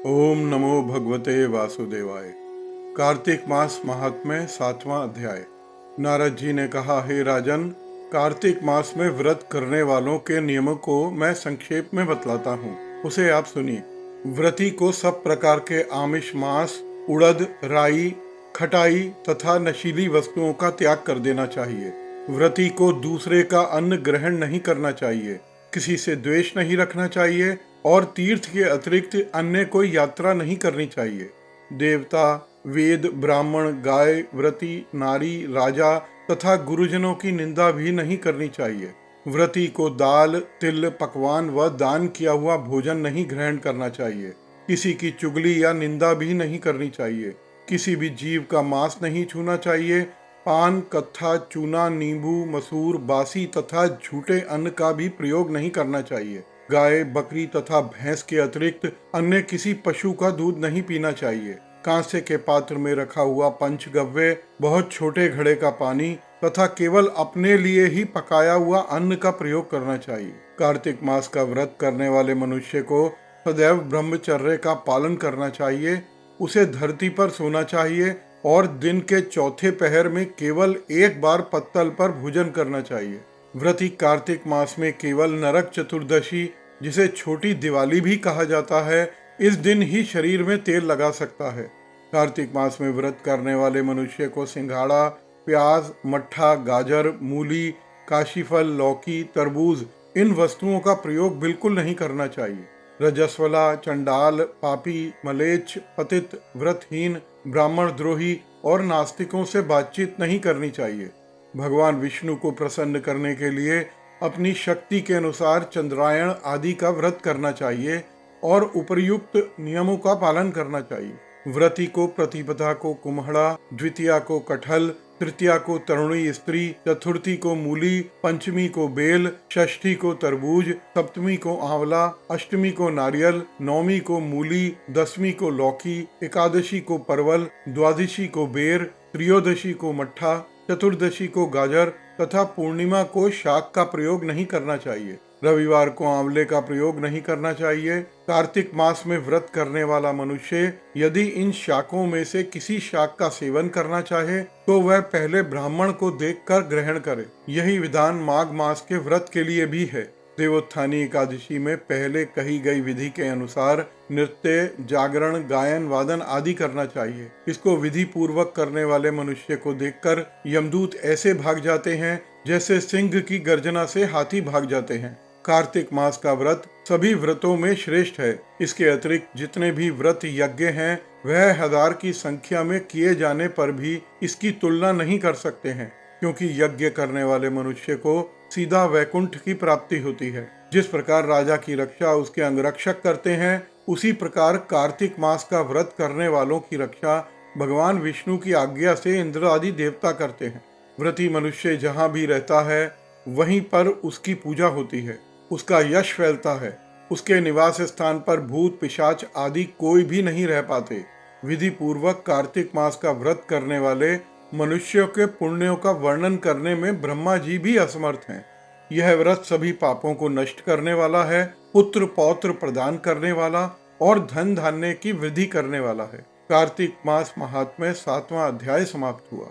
ओम नमो भगवते वासुदेवाय। कार्तिक मास महात्म्य 7वां अध्याय। नारद जी ने कहा, हे राजन, कार्तिक मास में व्रत करने वालों के नियमों को मैं संक्षेप में बतलाता हूँ, उसे आप सुनिए। व्रती को सब प्रकार के आमिष, मांस, उड़द, राई, खटाई तथा नशीली वस्तुओं का त्याग कर देना चाहिए। व्रती को दूसरे का अन्न ग्रहण नहीं करना चाहिए, किसी से द्वेष नहीं रखना चाहिए और तीर्थ के अतिरिक्त अन्य कोई यात्रा नहीं करनी चाहिए। देवता, वेद, ब्राह्मण, गाय, व्रती, नारी, राजा तथा गुरुजनों की निंदा भी नहीं करनी चाहिए। व्रती को दाल, तिल, पकवान व दान किया हुआ भोजन नहीं ग्रहण करना चाहिए। किसी की चुगली या निंदा भी नहीं करनी चाहिए। किसी भी जीव का मांस नहीं छूना चाहिए। पान, कत्था, चूना, नींबू, मसूर, बासी तथा झूठे अन्न का भी प्रयोग नहीं करना चाहिए। गाय, बकरी तथा भैंस के अतिरिक्त अन्य किसी पशु का दूध नहीं पीना चाहिए। कांसे के पात्र में रखा हुआ पंचगव्य, बहुत छोटे घड़े का पानी तथा केवल अपने लिए ही पकाया हुआ अन्न का प्रयोग करना चाहिए। कार्तिक मास का व्रत करने वाले मनुष्य को सदैव ब्रह्मचर्य का पालन करना चाहिए। उसे धरती पर सोना चाहिए और दिन के चौथे पहर में केवल एक बार पत्तल पर भोजन करना चाहिए। व्रती कार्तिक मास में केवल नरक चतुर्दशी, जिसे छोटी दिवाली भी कहा जाता है, इस दिन ही शरीर में तेल लगा सकता है। कार्तिक मास में व्रत करने वाले मनुष्य को सिंघाड़ा, प्याज, मट्ठा, गाजर, मूली, काशीफल, लौकी, तरबूज, इन वस्तुओं का प्रयोग बिल्कुल नहीं करना चाहिए। रजस्वला, चंडाल, पापी, मलेच्छ, पतित, व्रतहीन, ब्राह्मण द्रोही और नास्तिकों से बातचीत नहीं करनी चाहिए। भगवान विष्णु को प्रसन्न करने के लिए अपनी शक्ति के अनुसार चंद्रायण आदि का व्रत करना चाहिए और उपर्युक्त नियमों का पालन करना चाहिए। व्रती को प्रतिपदा को कुम्हड़ा, द्वितीया को कटहल, तृतीया को तरुणी स्त्री, चतुर्थी को मूली, पंचमी को बेल, षष्ठी को तरबूज, सप्तमी को आंवला, अष्टमी को नारियल, नौमी को मूली, दसवीं को लौकी, एकादशी को परवल, द्वादशी को बेर, त्रयोदशी को मट्ठा, चतुर्दशी को गाजर तथा पूर्णिमा को शाक का प्रयोग नहीं करना चाहिए। रविवार को आंवले का प्रयोग नहीं करना चाहिए। कार्तिक मास में व्रत करने वाला मनुष्य यदि इन शाकों में से किसी शाक का सेवन करना चाहे तो वह पहले ब्राह्मण को देखकर ग्रहण करे। यही विधान माघ मास के व्रत के लिए भी है। देवोत्थानी एकादशी में पहले कही गई विधि के अनुसार नृत्य, जागरण, गायन, वादन आदि करना चाहिए। इसको विधि पूर्वक करने वाले मनुष्य को देखकर यमदूत ऐसे भाग जाते हैं जैसे सिंह की गर्जना से हाथी भाग जाते हैं। कार्तिक मास का व्रत सभी व्रतों में श्रेष्ठ है। इसके अतिरिक्त जितने भी व्रत यज्ञ हैं वह 1000 की संख्या में किए जाने पर भी इसकी तुलना नहीं कर सकते हैं, क्योंकि यज्ञ करने वाले मनुष्य को सीधा वैकुंठ की प्राप्ति होती है। जिस प्रकार राजा की रक्षा उसके अंगरक्षक करते हैं, उसी प्रकार कार्तिक मास का व्रत करने वालों की रक्षा भगवान विष्णु की आज्ञा से इंद्र आदि देवता करते हैं। व्रती मनुष्य जहाँ भी रहता है वहीं पर उसकी पूजा होती है, उसका यश फैलता है। उसके निवास स्थान पर भूत, पिशाच आदि कोई भी नहीं रह पाते। विधि पूर्वक कार्तिक मास का व्रत करने वाले मनुष्यों के पुण्यों का वर्णन करने में ब्रह्मा जी भी असमर्थ हैं। यह व्रत सभी पापों को नष्ट करने वाला है, पुत्र पौत्र प्रदान करने वाला और धन धान्य की वृद्धि करने वाला है। कार्तिक मास महात्म्य 7वां अध्याय समाप्त हुआ।